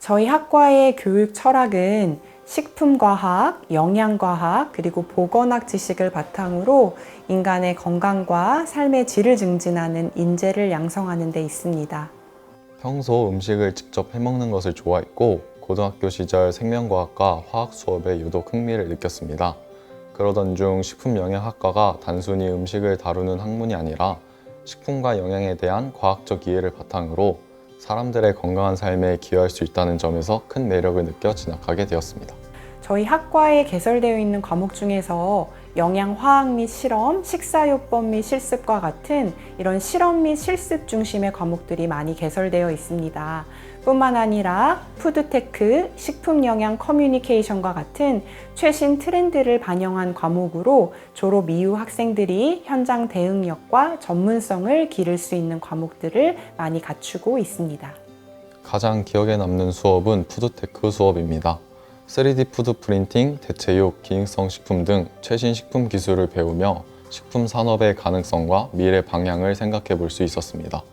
저희 학과의 교육 철학은 식품과학, 영양과학, 그리고 보건학 지식을 바탕으로 인간의 건강과 삶의 질을 증진하는 인재를 양성하는 데 있습니다. 평소 음식을 직접 해먹는 것을 좋아했고 고등학교 시절 생명과학과 화학 수업에 유독 흥미를 느꼈습니다. 그러던 중 식품영양학과가 단순히 음식을 다루는 학문이 아니라 식품과 영양에 대한 과학적 이해를 바탕으로 사람들의 건강한 삶에 기여할 수 있다는 점에서 큰 매력을 느껴 진학하게 되었습니다. 저희 학과에 개설되어 있는 과목 중에서 영양, 화학 및 실험, 식사요법 및 실습과 같은 이런 실험 및 실습 중심의 과목들이 많이 개설되어 있습니다. 뿐만 아니라 푸드테크, 식품영양 커뮤니케이션과 같은 최신 트렌드를 반영한 과목으로 졸업 이후 학생들이 현장 대응력과 전문성을 기를 수 있는 과목들을 많이 갖추고 있습니다. 가장 기억에 남는 수업은 푸드테크 수업입니다. 3D 푸드 프린팅, 대체육, 기능성 식품 등 최신 식품 기술을 배우며 식품 산업의 가능성과 미래 방향을 생각해 볼 수 있었습니다.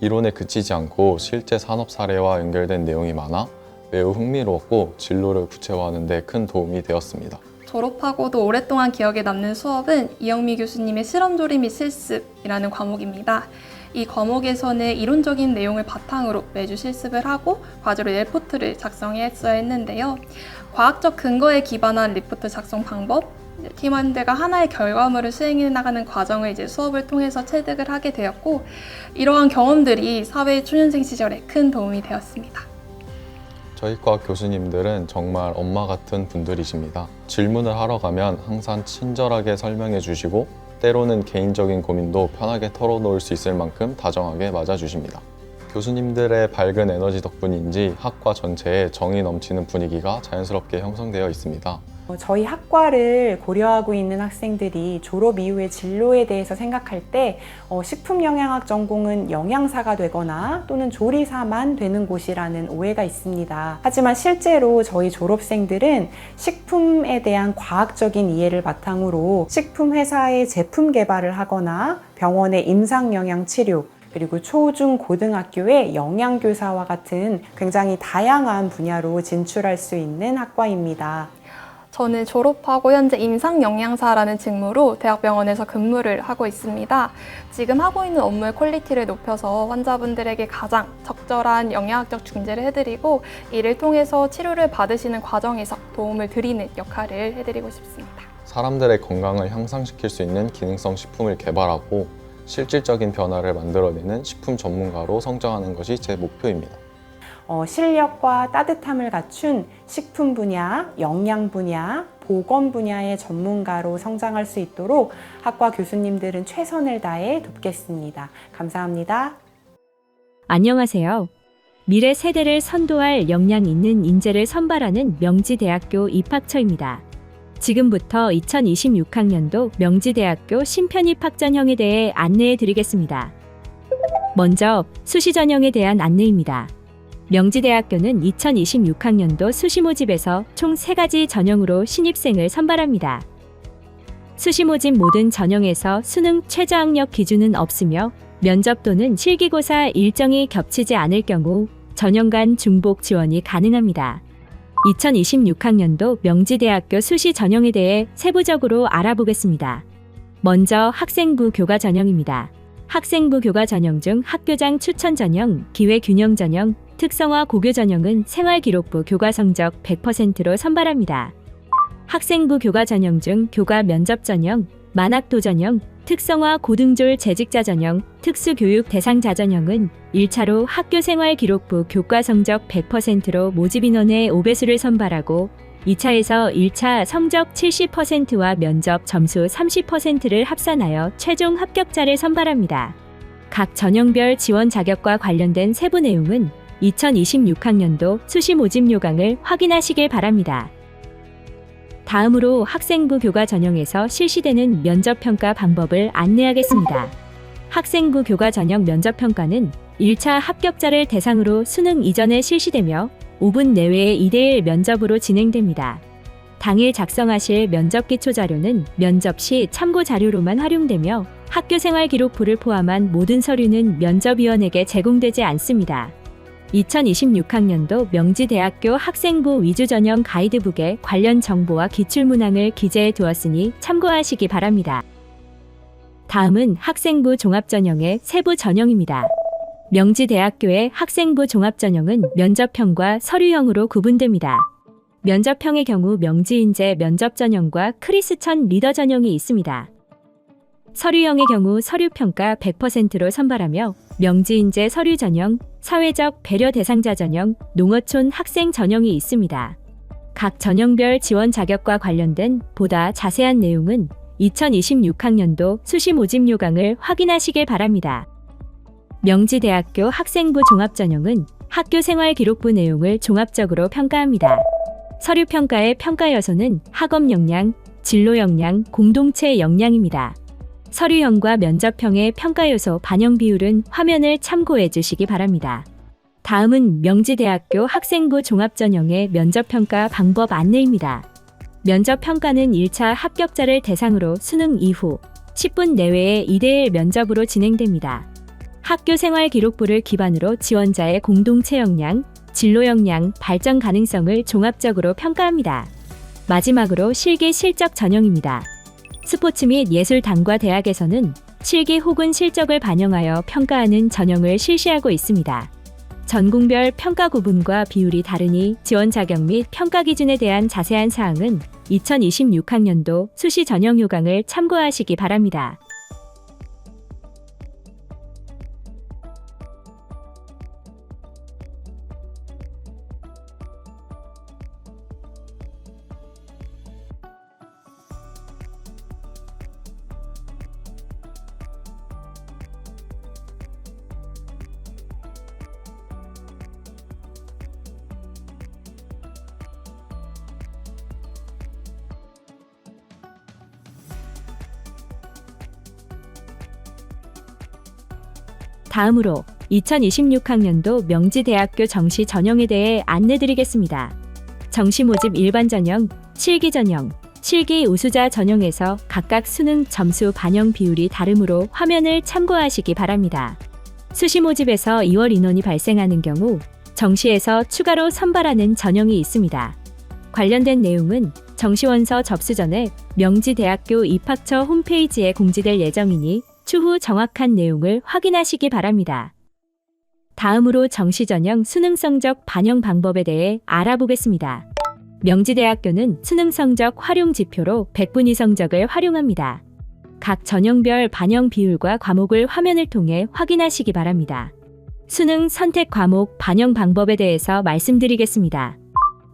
이론에 그치지 않고 실제 산업 사례와 연결된 내용이 많아 매우 흥미로웠고 진로를 구체화하는 데 큰 도움이 되었습니다. 졸업하고도 오랫동안 기억에 남는 수업은 이영미 교수님의 실험조리 및 실습이라는 과목입니다. 이 과목에서는 이론적인 내용을 바탕으로 매주 실습을 하고 과제로 레포트를 작성했어야 했는데요. 과학적 근거에 기반한 리포트 작성 방법, 팀원들과 하나의 결과물을 수행해 나가는 과정을 수업을 통해서 체득을 하게 되었고, 이러한 경험들이 사회 초년생 시절에 큰 도움이 되었습니다. 저희 과 교수님들은 정말 엄마 같은 분들이십니다. 질문을 하러 가면 항상 친절하게 설명해 주시고 때로는 개인적인 고민도 편하게 털어놓을 수 있을 만큼 다정하게 맞아주십니다. 교수님들의 밝은 에너지 덕분인지 학과 전체에 정이 넘치는 분위기가 자연스럽게 형성되어 있습니다. 저희 학과를 고려하고 있는 학생들이 졸업 이후의 진로에 대해서 생각할 때 식품영양학 전공은 영양사가 되거나 또는 조리사만 되는 곳이라는 오해가 있습니다. 하지만 실제로 저희 졸업생들은 식품에 대한 과학적인 이해를 바탕으로 식품회사의 제품 개발을 하거나 병원의 임상영양치료, 그리고 초, 중, 고등학교의 영양교사와 같은 굉장히 다양한 분야로 진출할 수 있는 학과입니다. 저는 졸업하고 현재 임상영양사라는 직무로 대학병원에서 근무를 하고 있습니다. 지금 하고 있는 업무의 퀄리티를 높여서 환자분들에게 가장 적절한 영양학적 중재를 해드리고 이를 통해서 치료를 받으시는 과정에서 도움을 드리는 역할을 해드리고 싶습니다. 사람들의 건강을 향상시킬 수 있는 기능성 식품을 개발하고 실질적인 변화를 만들어내는 식품 전문가로 성장하는 것이 제 목표입니다. 실력과 따뜻함을 갖춘 식품 분야, 영양 분야, 보건 분야의 전문가로 성장할 수 있도록 학과 교수님들은 최선을 다해 돕겠습니다. 감사합니다. 안녕하세요. 미래 세대를 선도할 역량 있는 인재를 선발하는 명지대학교 입학처입니다. 지금부터 2026학년도 명지대학교 신편입 학전형에 대해 안내해 드리겠습니다. 먼저 수시 전형에 대한 안내입니다. 명지대학교는 2026학년도 수시 모집에서 총 3가지 전형으로 신입생을 선발합니다. 수시 모집 모든 전형에서 수능 최저학력 기준은 없으며 면접 또는 실기고사 일정이 겹치지 않을 경우 전형 간 중복 지원이 가능합니다. 2026학년도 명지대학교 수시 전형에 대해 세부적으로 알아보겠습니다. 먼저 학생부 교과 전형입니다. 학생부 교과 전형 중 학교장 추천 전형, 기회균형 전형, 특성화 고교 전형은 생활기록부 교과 성적 100%로 선발합니다. 학생부 교과 전형 중 교과 면접 전형, 만학도 전형, 특성화 고등졸 재직자 전형, 특수교육 대상자 전형은 1차로 학교생활기록부 교과 성적 100%로 모집 인원의 5배수를 선발하고 2차에서 1차 성적 70%와 면접 점수 30%를 합산하여 최종 합격자를 선발합니다. 각 전형별 지원 자격과 관련된 세부 내용은 2026학년도 수시 모집 요강을 확인하시길 바랍니다. 다음으로 학생부 교과 전형에서 실시되는 면접평가 방법을 안내하겠습니다. 학생부 교과 전형 면접평가는 1차 합격자를 대상으로 수능 이전에 실시되며 5분 내외의 2대1 면접으로 진행됩니다. 당일 작성하실 면접 기초 자료는 면접 시 참고 자료로만 활용되며 학교생활 기록부를 포함한 모든 서류는 면접위원에게 제공되지 않습니다. 2026학년도 명지대학교 학생부 위주 전형 가이드북에 관련 정보와 기출문항을 기재해 두었으니 참고하시기 바랍니다. 다음은 학생부 종합전형의 세부 전형입니다. 명지대학교의 학생부 종합전형은 면접형과 서류형으로 구분됩니다. 면접형의 경우 명지인재 면접전형과 크리스천 리더 전형이 있습니다. 서류형의 경우 서류평가 100%로 선발하며 명지인재 서류 전형, 사회적 배려 대상자 전형, 농어촌 학생 전형이 있습니다. 각 전형별 지원 자격과 관련된 보다 자세한 내용은 2026학년도 수시 모집 요강을 확인하시길 바랍니다. 명지대학교 학생부 종합전형은 학교 생활 기록부 내용을 종합적으로 평가합니다. 서류 평가의 평가 요소는 학업 역량, 진로 역량, 공동체 역량입니다. 서류형과 면접형의 평가 요소 반영 비율은 화면을 참고해 주시기 바랍니다. 다음은 명지대학교 학생부 종합전형의 면접평가 방법 안내입니다. 면접평가는 1차 합격자를 대상으로 수능 이후 10분 내외의 2대1 면접으로 진행됩니다. 학교 생활 기록부를 기반으로 지원자의 공동체 역량, 진로 역량, 발전 가능성을 종합적으로 평가합니다. 마지막으로 실기 실적 전형입니다. 스포츠 및 예술단과 대학에서는 실기 혹은 실적을 반영하여 평가하는 전형을 실시하고 있습니다. 전공별 평가 구분과 비율이 다르니 지원 자격 및 평가 기준에 대한 자세한 사항은 2026학년도 수시 전형 요강을 참고하시기 바랍니다. 다음으로 2026학년도 명지대학교 정시 전형에 대해 안내드리겠습니다. 정시 모집 일반 전형, 실기 전형, 실기 우수자 전형에서 각각 수능 점수 반영 비율이 다르므로 화면을 참고하시기 바랍니다. 수시 모집에서 2월 인원이 발생하는 경우 정시에서 추가로 선발하는 전형이 있습니다. 관련된 내용은 정시원서 접수 전에 명지대학교 입학처 홈페이지에 공지될 예정이니 추후 정확한 내용을 확인하시기 바랍니다. 다음으로 정시 전형 수능 성적 반영 방법에 대해 알아보겠습니다. 명지대학교는 수능 성적 활용 지표로 100분위 성적을 활용합니다. 각 전형별 반영 비율과 과목을 화면을 통해 확인하시기 바랍니다. 수능 선택 과목 반영 방법에 대해서 말씀드리겠습니다.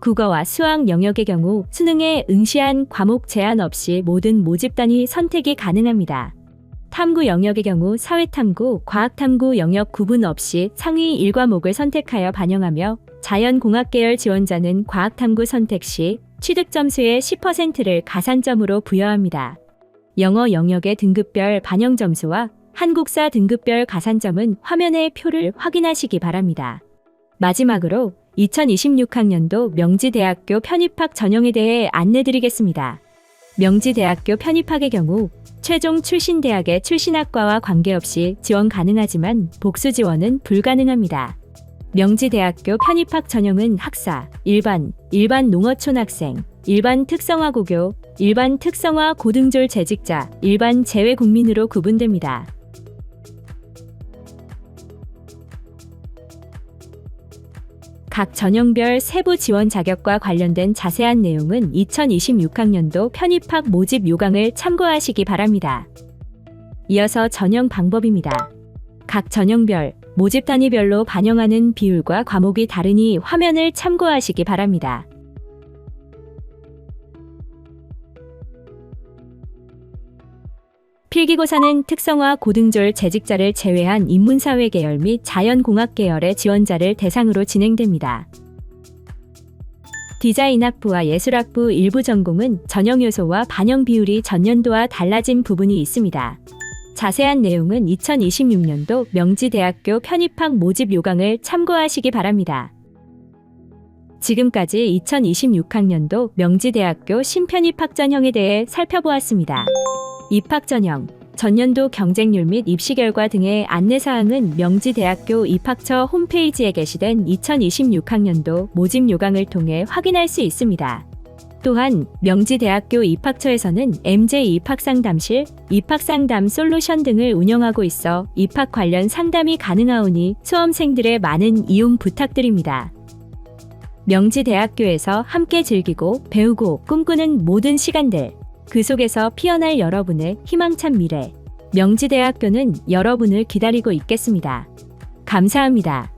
국어와 수학 영역의 경우 수능에 응시한 과목 제한 없이 모든 모집단위 선택이 가능합니다. 탐구 영역의 경우 사회탐구, 과학탐구 영역 구분 없이 상위 1과목을 선택하여 반영하며 자연공학 계열 지원자는 과학탐구 선택 시 취득 점수의 10%를 가산점으로 부여합니다. 영어 영역의 등급별 반영 점수와 한국사 등급별 가산점은 화면의 표를 확인하시기 바랍니다. 마지막으로 2026학년도 명지대학교 편입학 전형에 대해 안내드리겠습니다. 명지대학교 편입학의 경우 최종 출신 대학의 출신학과와 관계없이 지원 가능하지만 복수 지원은 불가능합니다. 명지대학교 편입학 전형은 학사, 일반 농어촌 학생, 일반 특성화 고교, 일반 특성화 고등졸 재직자, 일반 재외 국민으로 구분됩니다. 각 전형별 세부 지원 자격과 관련된 자세한 내용은 2026학년도 편입학 모집 요강을 참고하시기 바랍니다. 이어서 전형 방법입니다. 각 전형별, 모집 단위별로 반영하는 비율과 과목이 다르니 화면을 참고하시기 바랍니다. 필기고사는 특성화 고등졸 재직자를 제외한 인문사회 계열 및 자연공학 계열의 지원자를 대상으로 진행됩니다. 디자인학부와 예술학부 일부 전공은 전형 요소와 반영 비율이 전년도와 달라진 부분이 있습니다. 자세한 내용은 2026년도 명지대학교 편입학 모집 요강을 참고하시기 바랍니다. 지금까지 2026학년도 명지대학교 신편입학 전형에 대해 살펴보았습니다. 입학 전형, 전년도 경쟁률 및 입시 결과 등의 안내사항은 명지대학교 입학처 홈페이지에 게시된 2026학년도 모집 요강을 통해 확인할 수 있습니다. 또한 명지대학교 입학처에서는 MJ 입학상담실, 입학상담 솔루션 등을 운영하고 있어 입학 관련 상담이 가능하오니 수험생들의 많은 이용 부탁드립니다. 명지대학교에서 함께 즐기고 배우고 꿈꾸는 모든 시간들, 그 속에서 피어날 여러분의 희망찬 미래, 명지대학교는 여러분을 기다리고 있겠습니다. 감사합니다.